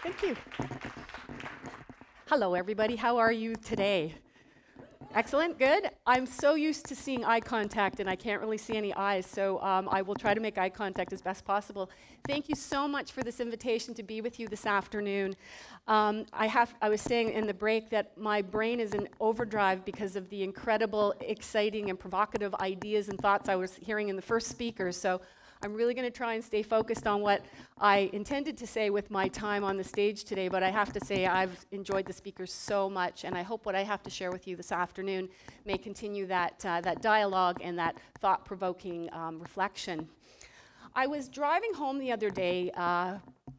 Thank you. Hello, everybody. How are you today? Excellent, good. I'm so used to seeing eye contact, and I can't really see any eyes, so I will try to make eye contact as best possible. Thank you so much for this invitation to be with you this afternoon. I was saying in the break that my brain is in overdrive because of the incredible, exciting, and provocative ideas and thoughts I was hearing in the first speakers. So I'm really going to try and stay focused on what I intended to say with my time on the stage today, but I have to say I've enjoyed the speakers so much, and I hope what I have to share with you this afternoon may continue that dialogue and that thought-provoking reflection. I was driving home the other day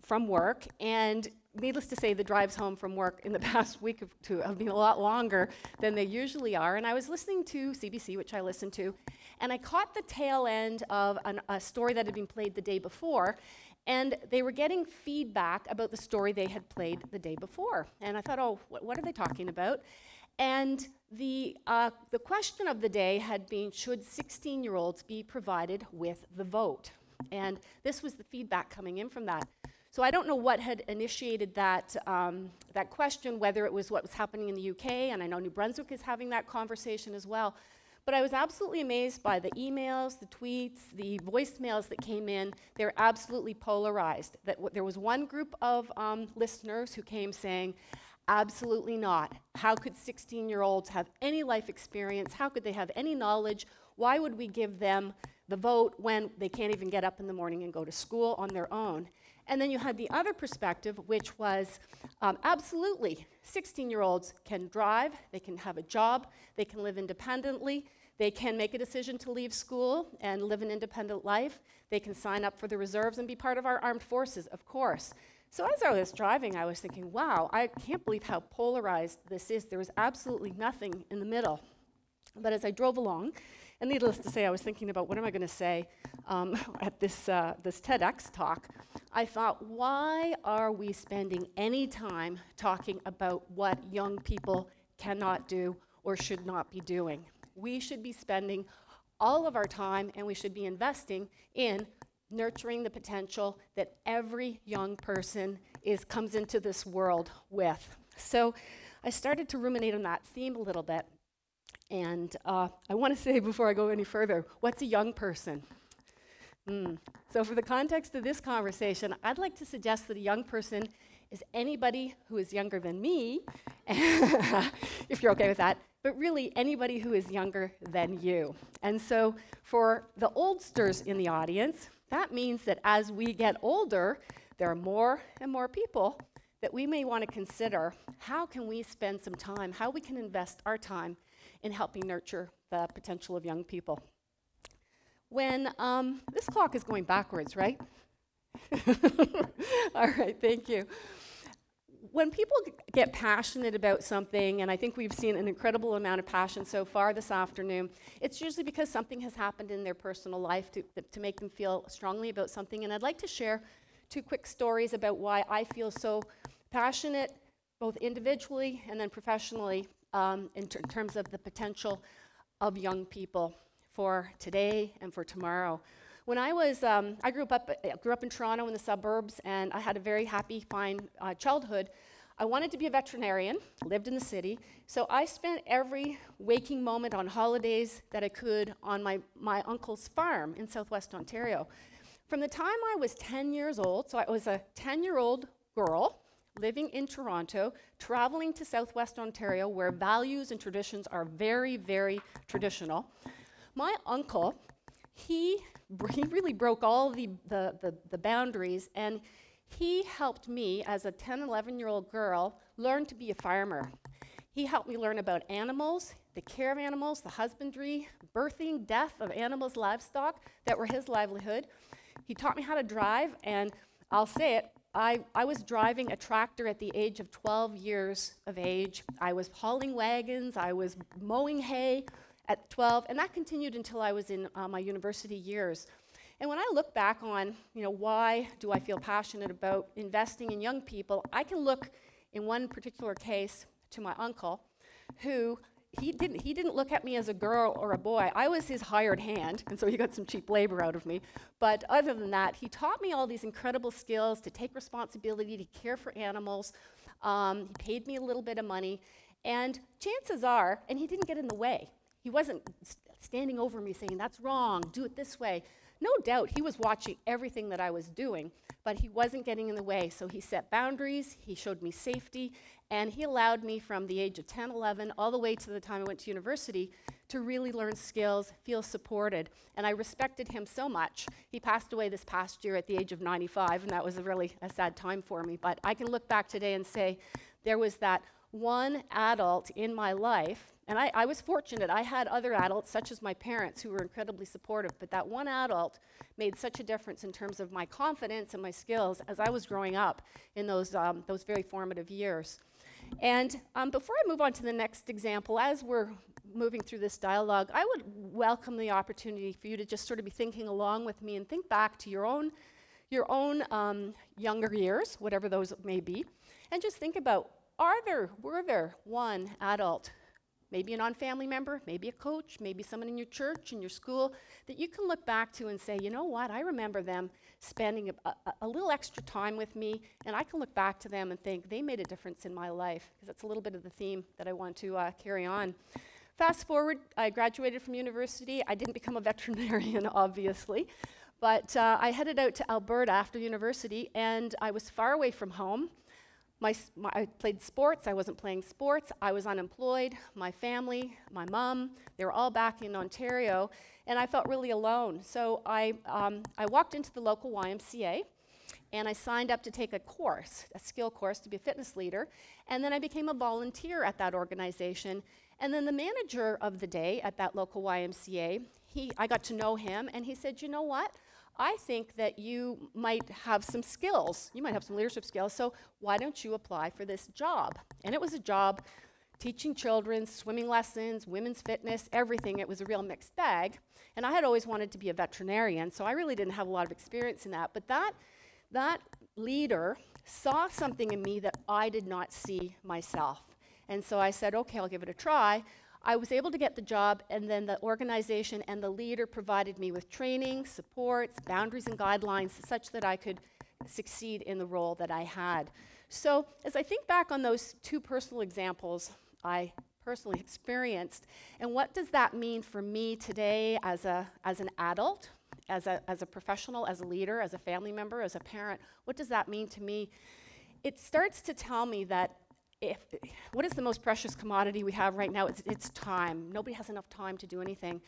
from work, and needless to say, the drives home from work in the past week or two have been a lot longer than they usually are, and I was listening to CBC, which I listen to, and I caught the tail end of a story that had been played the day before, and they were getting feedback about the story they had played the day before. And I thought, oh, what are they talking about? And the question of the day had been, should 16-year-olds be provided with the vote? And this was the feedback coming in from that. So I don't know what had initiated that question, whether it was what was happening in the UK, and I know New Brunswick is having that conversation as well. But I was absolutely amazed by the emails, the tweets, the voicemails that came in. They're absolutely polarized. There was one group of listeners who came saying, absolutely not. How could 16-year-olds have any life experience? How could they have any knowledge? Why would we give them the vote when they can't even get up in the morning and go to school on their own? And then you had the other perspective, which was absolutely, 16-year-olds can drive, they can have a job, they can live independently, they can make a decision to leave school and live an independent life, they can sign up for the reserves and be part of our armed forces, of course. So as I was driving, I was thinking, wow, I can't believe how polarized this is. There was absolutely nothing in the middle. But as I drove along, and needless to say, I was thinking about what am I going to say at this TEDx talk. I thought, why are we spending any time talking about what young people cannot do or should not be doing? We should be spending all of our time, and we should be investing in nurturing the potential that every young person comes into this world with. So I started to ruminate on that theme a little bit. And I want to say before I go any further, what's a young person? So for the context of this conversation, I'd like to suggest that a young person is anybody who is younger than me, if you're okay with that, but really anybody who is younger than you. And so for the oldsters in the audience, that means that as we get older, there are more and more people that we may want to consider how can we spend some time, how we can invest our time in helping nurture the potential of young people. When this clock is going backwards, right? All right, thank you. When people get passionate about something, and I think we've seen an incredible amount of passion so far this afternoon, it's usually because something has happened in their personal life to make them feel strongly about something. And I'd like to share two quick stories about why I feel so passionate, both individually and then professionally, in terms of the potential of young people for today and for tomorrow. When I grew up in Toronto in the suburbs, and I had a very happy, fine childhood. I wanted to be a veterinarian, lived in the city, so I spent every waking moment on holidays that I could on my uncle's farm in southwest Ontario. From the time I was 10 years old, so I was a 10-year-old girl, living in Toronto, traveling to southwest Ontario, where values and traditions are very, very traditional. My uncle, he really broke all the boundaries, and he helped me, as a 10, 11-year-old girl, learn to be a farmer. He helped me learn about animals, the care of animals, the husbandry, birthing, death of animals, livestock that were his livelihood. He taught me how to drive, and I'll say it, I was driving a tractor at the age of 12 years of age. I was hauling wagons, I was mowing hay at 12, and that continued until I was in my university years. And when I look back on, why do I feel passionate about investing in young people, I can look in one particular case to my uncle, who he didn't look at me as a girl or a boy. I was his hired hand, and so he got some cheap labor out of me. But other than that, he taught me all these incredible skills to take responsibility, to care for animals. He paid me a little bit of money, and chances are, and he didn't get in the way. He wasn't standing over me saying, that's wrong, do it this way. No doubt he was watching everything that I was doing, but he wasn't getting in the way. So he set boundaries, he showed me safety, and he allowed me from the age of 10, 11, all the way to the time I went to university to really learn skills, feel supported. And I respected him so much. He passed away this past year at the age of 95, and that was really a sad time for me. But I can look back today and say there was that one adult in my life, and I was fortunate. I had other adults, such as my parents, who were incredibly supportive, but that one adult made such a difference in terms of my confidence and my skills as I was growing up in those very formative years. And before I move on to the next example, as we're moving through this dialogue, I would welcome the opportunity for you to just sort of be thinking along with me and think back to your own younger years, whatever those may be, and just think about, were there one adult, maybe a non-family member, maybe a coach, maybe someone in your church, in your school, that you can look back to and say, you know what, I remember them spending a little extra time with me, and I can look back to them and think they made a difference in my life, because that's a little bit of the theme that I want to carry on. Fast forward, I graduated from university. I didn't become a veterinarian, obviously, but I headed out to Alberta after university, and I was far away from home. I played sports, I wasn't playing sports, I was unemployed, my family, my mom, they were all back in Ontario, and I felt really alone. So I walked into the local YMCA, and I signed up to take a course, a skill course to be a fitness leader, and then I became a volunteer at that organization. And then the manager of the day at that local YMCA, I got to know him, and he said, you know what? I think that you might have some skills. You might have some leadership skills, so why don't you apply for this job? And it was a job teaching children swimming lessons, women's fitness, everything. It was a real mixed bag. And I had always wanted to be a veterinarian, so I really didn't have a lot of experience in that. But that leader saw something in me that I did not see myself. And so I said, okay, I'll give it a try. I was able to get the job, and then the organization and the leader provided me with training, supports, boundaries, and guidelines such that I could succeed in the role that I had. So as I think back on those two personal examples I personally experienced, and what does that mean for me today as an adult, as a professional, as a leader, as a family member, as a parent, what does that mean to me? It starts to tell me that what is the most precious commodity we have right now? It's time. Nobody has enough time to do anything.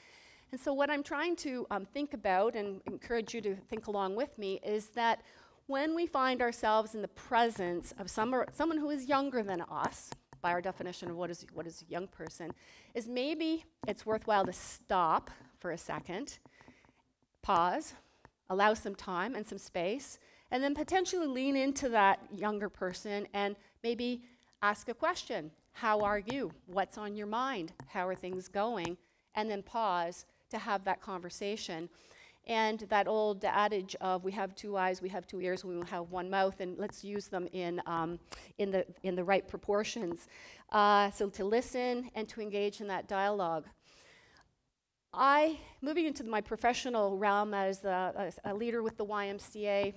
And so what I'm trying to think about and encourage you to think along with me is that when we find ourselves in the presence of someone who is younger than us, by our definition of what is a young person, is maybe it's worthwhile to stop for a second, pause, allow some time and some space, and then potentially lean into that younger person and maybe ask a question. How are you? What's on your mind? How are things going? And then pause to have that conversation. And that old adage of we have two eyes, we have two ears, we will have one mouth, and let's use them in the right proportions. So to listen and to engage in that dialogue. Moving into my professional realm as a leader with the YMCA,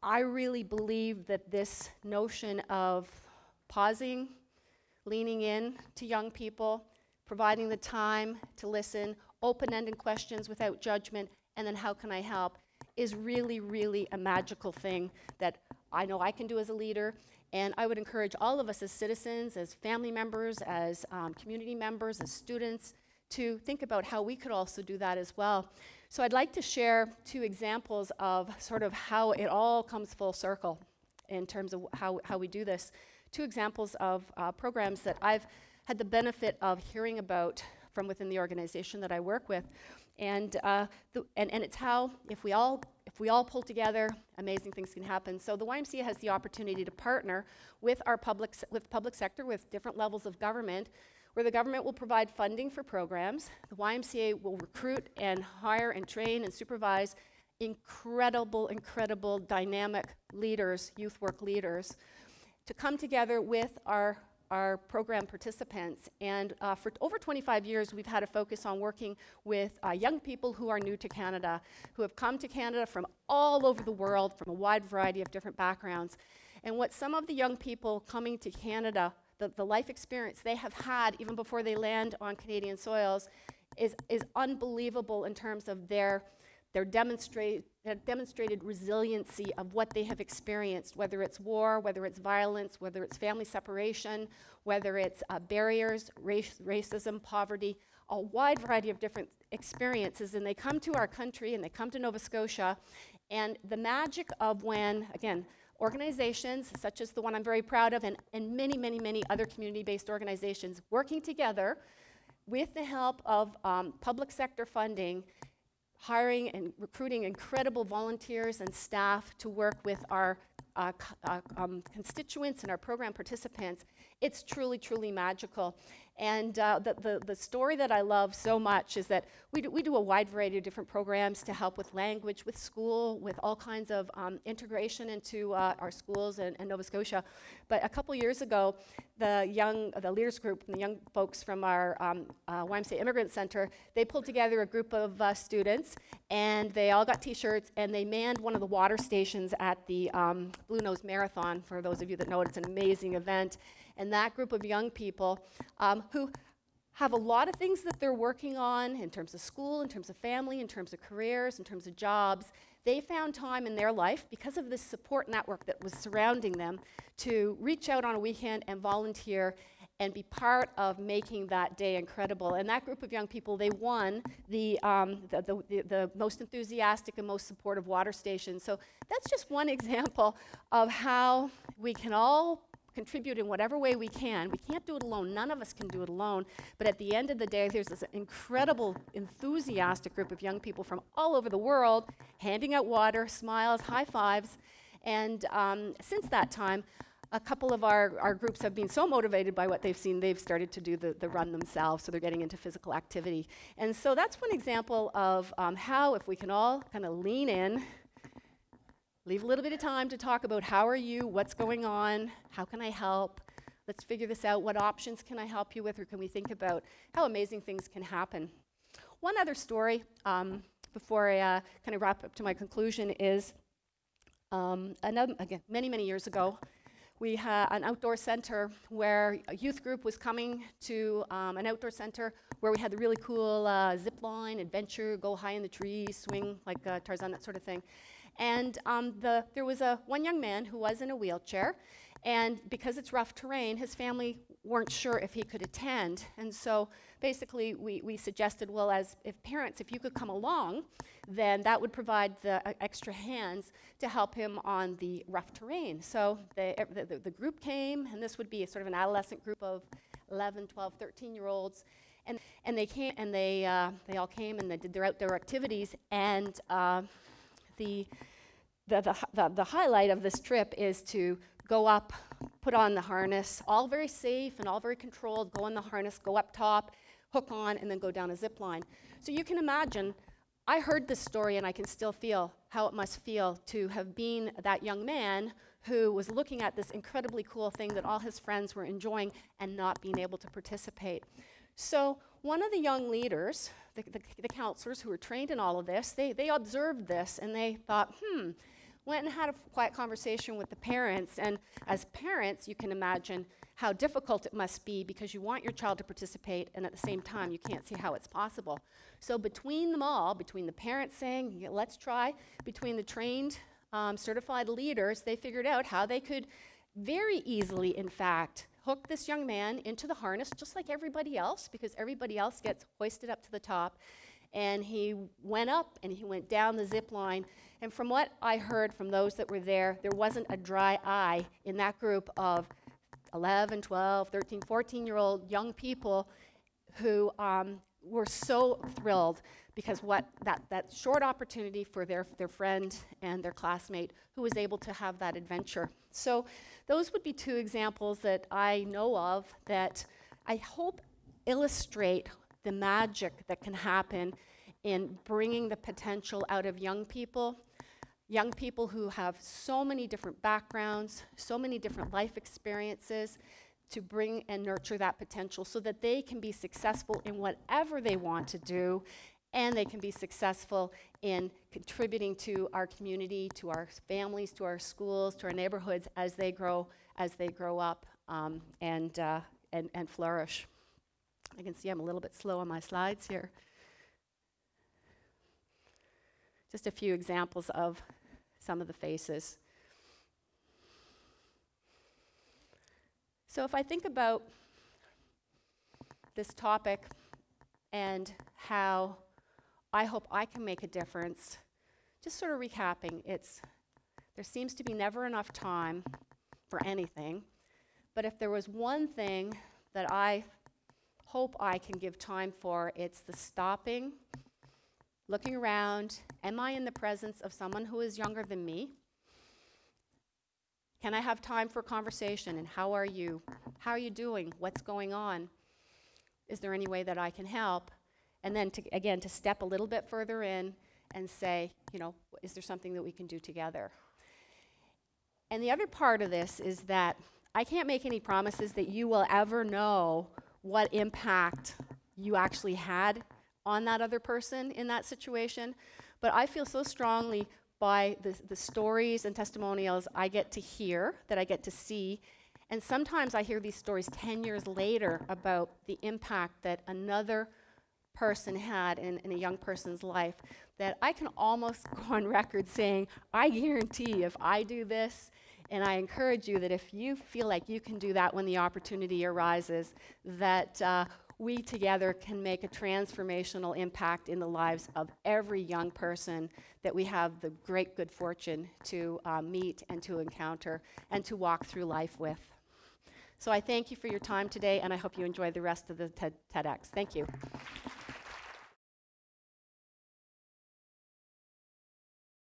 I really believe that this notion of pausing, leaning in to young people, providing the time to listen, open-ended questions without judgment, and then how can I help, is really, really a magical thing that I know I can do as a leader. And I would encourage all of us as citizens, as family members, as community members, as students, to think about how we could also do that as well. So I'd like to share two examples of sort of how it all comes full circle in terms of how we do this. Two examples of programs that I've had the benefit of hearing about from within the organization that I work with. And it's how, if we all pull together, amazing things can happen. So the YMCA has the opportunity to partner with our public sector, with different levels of government, where the government will provide funding for programs. The YMCA will recruit and hire and train and supervise incredible, dynamic leaders, youth work leaders, to come together with our our program participants. And for over 25 years, we've had a focus on working with young people who are new to Canada, who have come to Canada from all over the world, from a wide variety of different backgrounds. And what some of the young people coming to Canada, the life experience they have had even before they land on Canadian soils is unbelievable in terms of their demonstrated resiliency of what they have experienced, whether it's war, whether it's violence, whether it's family separation, whether it's barriers, racism, poverty, a wide variety of different experiences. And they come to our country and they come to Nova Scotia, and the magic of when, again, organizations such as the one I'm very proud of, and many, many, many other community-based organizations working together with the help of public sector funding, hiring and recruiting incredible volunteers and staff to work with our constituents and our program participants, it's truly, truly magical. And the story that I love so much is that we do a wide variety of different programs to help with language, with school, with all kinds of integration into our schools in Nova Scotia. But a couple years ago, the leaders group, the young folks from our YMCA Immigrant Center, they pulled together a group of students, and they all got t-shirts, and they manned one of the water stations at the Blue Nose Marathon. For those of you that know it, it's an amazing event. And that group of young people who have a lot of things that they're working on in terms of school, in terms of family, in terms of careers, in terms of jobs, they found time in their life, because of this support network that was surrounding them, to reach out on a weekend and volunteer and be part of making that day incredible. And that group of young people, they won the most enthusiastic and most supportive water station. So that's just one example of how we can all contribute in whatever way we can. We can't do it alone. None of us can do it alone. But at the end of the day, there's this incredible, enthusiastic group of young people from all over the world handing out water, smiles, high fives. And since that time, a couple of our groups have been so motivated by what they've seen, they've started to do the run themselves, so they're getting into physical activity. And so that's one example of how, if we can all kind of lean in, leave a little bit of time to talk about how are you, what's going on, how can I help, let's figure this out, what options can I help you with, or can we think about how amazing things can happen. One other story before I kind of wrap up to my conclusion is, again, many, many years ago, we had an outdoor center where a youth group was coming to an outdoor center where we had the really cool zip line, adventure, go high in the trees, swing like Tarzan, that sort of thing. And there was one young man who was in a wheelchair, and because it's rough terrain, his family weren't sure if he could attend. And so basically we suggested, well, if parents, if you could come along, then that would provide the extra hands to help him on the rough terrain. So the group came, and this would be a sort of an adolescent group of 11, 12, 13-year-olds. And they came, and they all came, and they did their outdoor activities. And the highlight of this trip is to go up, put on the harness, all very safe and all very controlled, go on the harness, go up top, hook on, and then go down a zip line. So you can imagine, I heard this story and I can still feel how it must feel to have been that young man who was looking at this incredibly cool thing that all his friends were enjoying and not being able to participate. So one of the young leaders, the counselors who were trained in all of this, they observed this and they thought, went and had a quiet conversation with the parents. And as parents, you can imagine how difficult it must be because you want your child to participate, and at the same time, you can't see how it's possible. So between them all, between the parents saying, yeah, let's try, between the trained, certified leaders, they figured out how they could very easily, in fact, hook this young man into the harness, just like everybody else, because everybody else gets hoisted up to the top. And he went up and he went down the zip line. And from what I heard from those that were there wasn't a dry eye in that group of 11, 12, 13, 14-year-old young people who were so thrilled because that short opportunity for their friend and their classmate who was able to have that adventure. So those would be two examples that I know of that I hope illustrate the magic that can happen in bringing the potential out of young people who have so many different backgrounds, so many different life experiences. to bring and nurture that potential so that they can be successful in whatever they want to do, and they can be successful in contributing to our community, to our families, to our schools, to our neighborhoods as they grow up and flourish. I can see I'm a little bit slow on my slides here. Just a few examples of some of the faces. So if I think about this topic and how I hope I can make a difference, just sort of recapping, there seems to be never enough time for anything, but if there was one thing that I hope I can give time for, it's the stopping, looking around. Am I in the presence of someone who is younger than me? Can I have time for conversation? And how are you? How are you doing? What's going on? Is there any way that I can help? And then, to step a little bit further in and say, is there something that we can do together? And the other part of this is that I can't make any promises that you will ever know what impact you actually had on that other person in that situation. But I feel so strongly by the stories and testimonials I get to hear, that I get to see. And sometimes I hear these stories 10 years later about the impact that another person had in a young person's life, that I can almost go on record saying, I guarantee if I do this, and I encourage you that if you feel like you can do that when the opportunity arises, that we together can make a transformational impact in the lives of every young person that we have the great good fortune to meet and to encounter and to walk through life with. So I thank you for your time today, and I hope you enjoy the rest of the TEDx. Thank you.